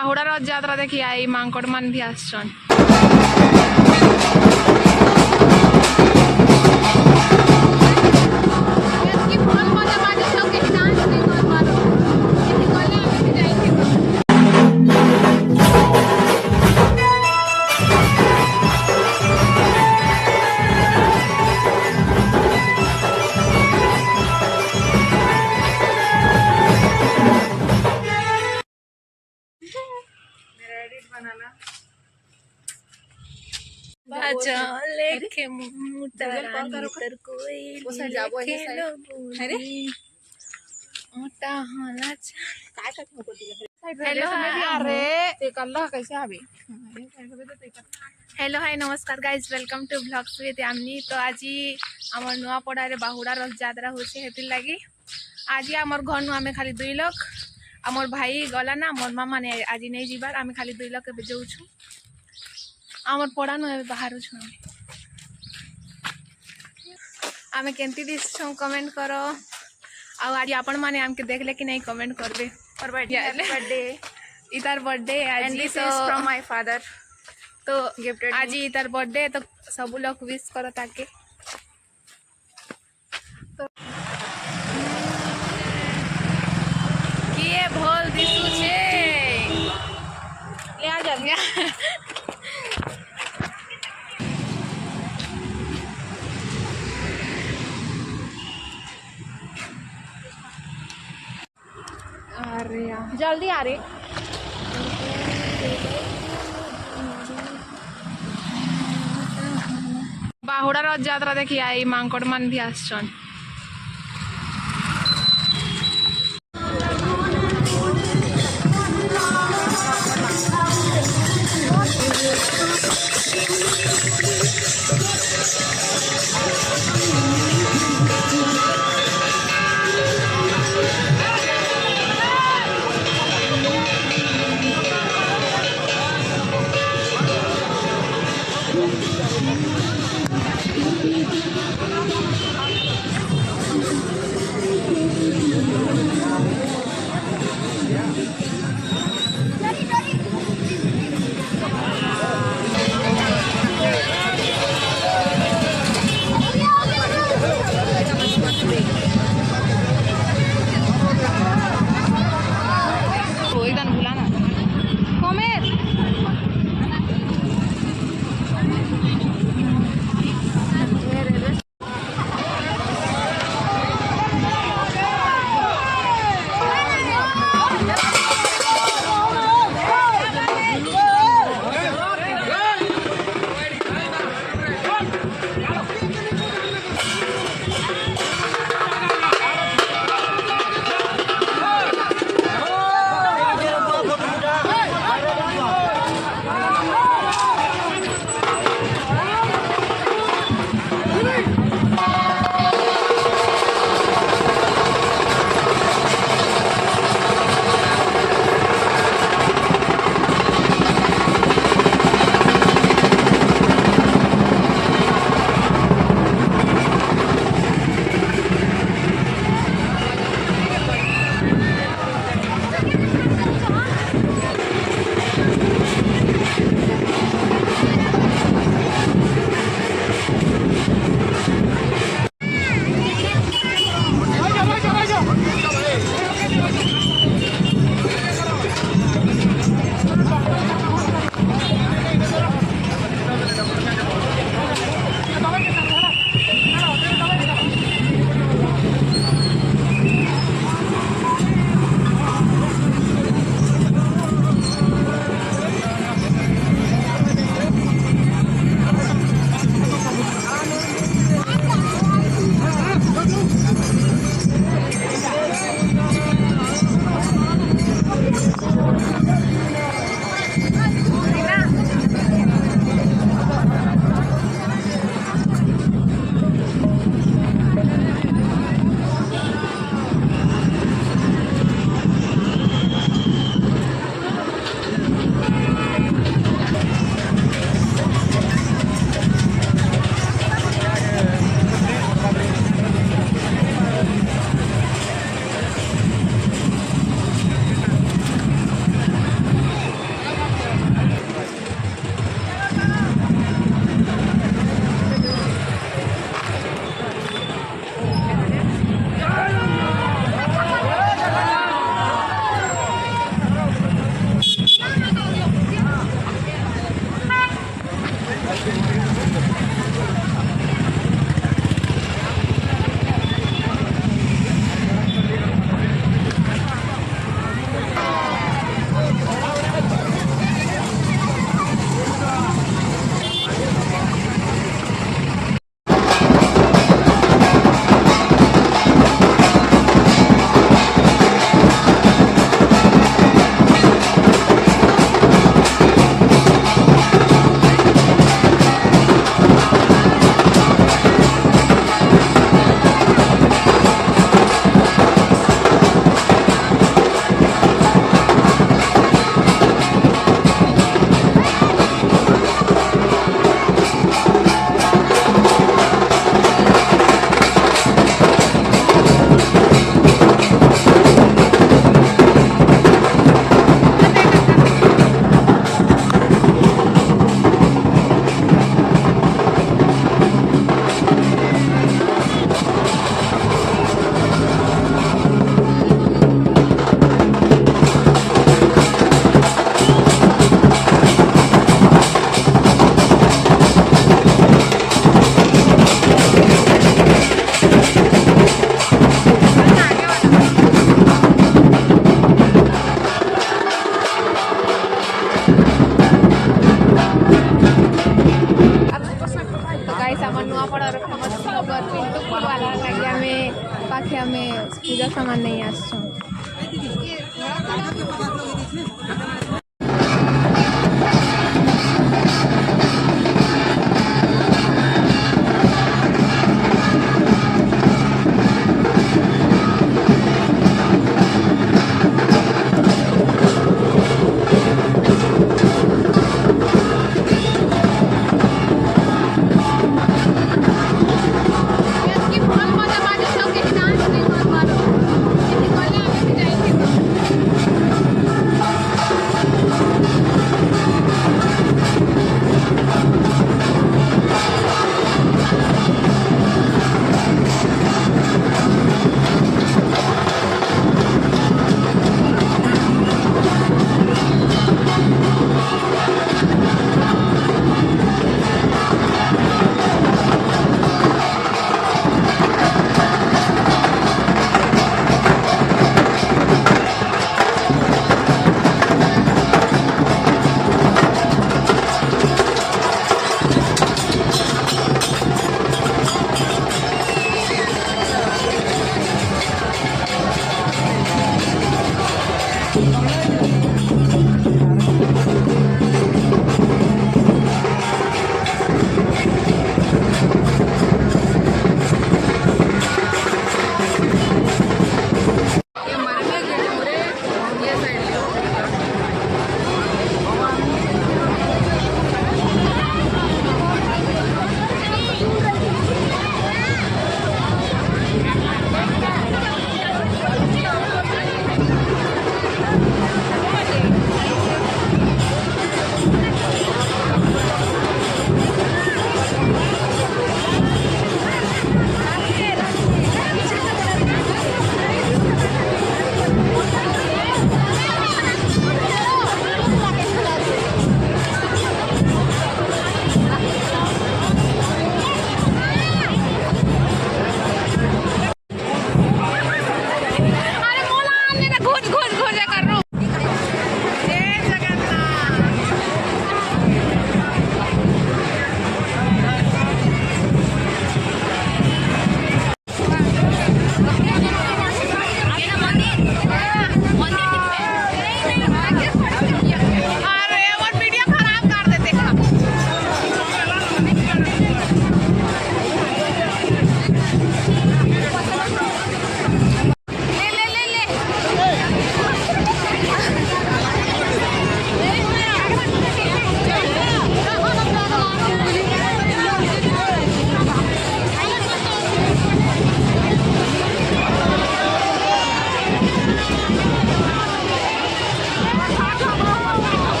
बाहुड़ा रथ यात्रा देखी आई मांकड़ मान भी आसन। लेके हेलो हाय नमस्कार guys welcome to blogs with Yamini. तो आज आम नुआ पड़ारे बाहुड़ा रथ यात्रा होती लगी आज आमर घर नु आमे खाली 2 लोग आमर भाई गला ना मोर मामा ने आज नहीं जीवार आमे खाली 2 लोग के जाऊँ आमर पड़ा नु बाहर आमे केंती दिस कमेंट करो आज आपण माने आमके देखले कि नहीं कमेंट करबे। और बर्थडे इतार बर्थडे आज this is from my father. तो गिफ्टेड आज इतार बर्थडे तो सब लोग विश करो ताके तो किए भोल दिसु छे ले आ जा अरे जल्दी आ रे बाहुड़ा रथ यात्रा देखी आई मांकड़ मान भी आसन।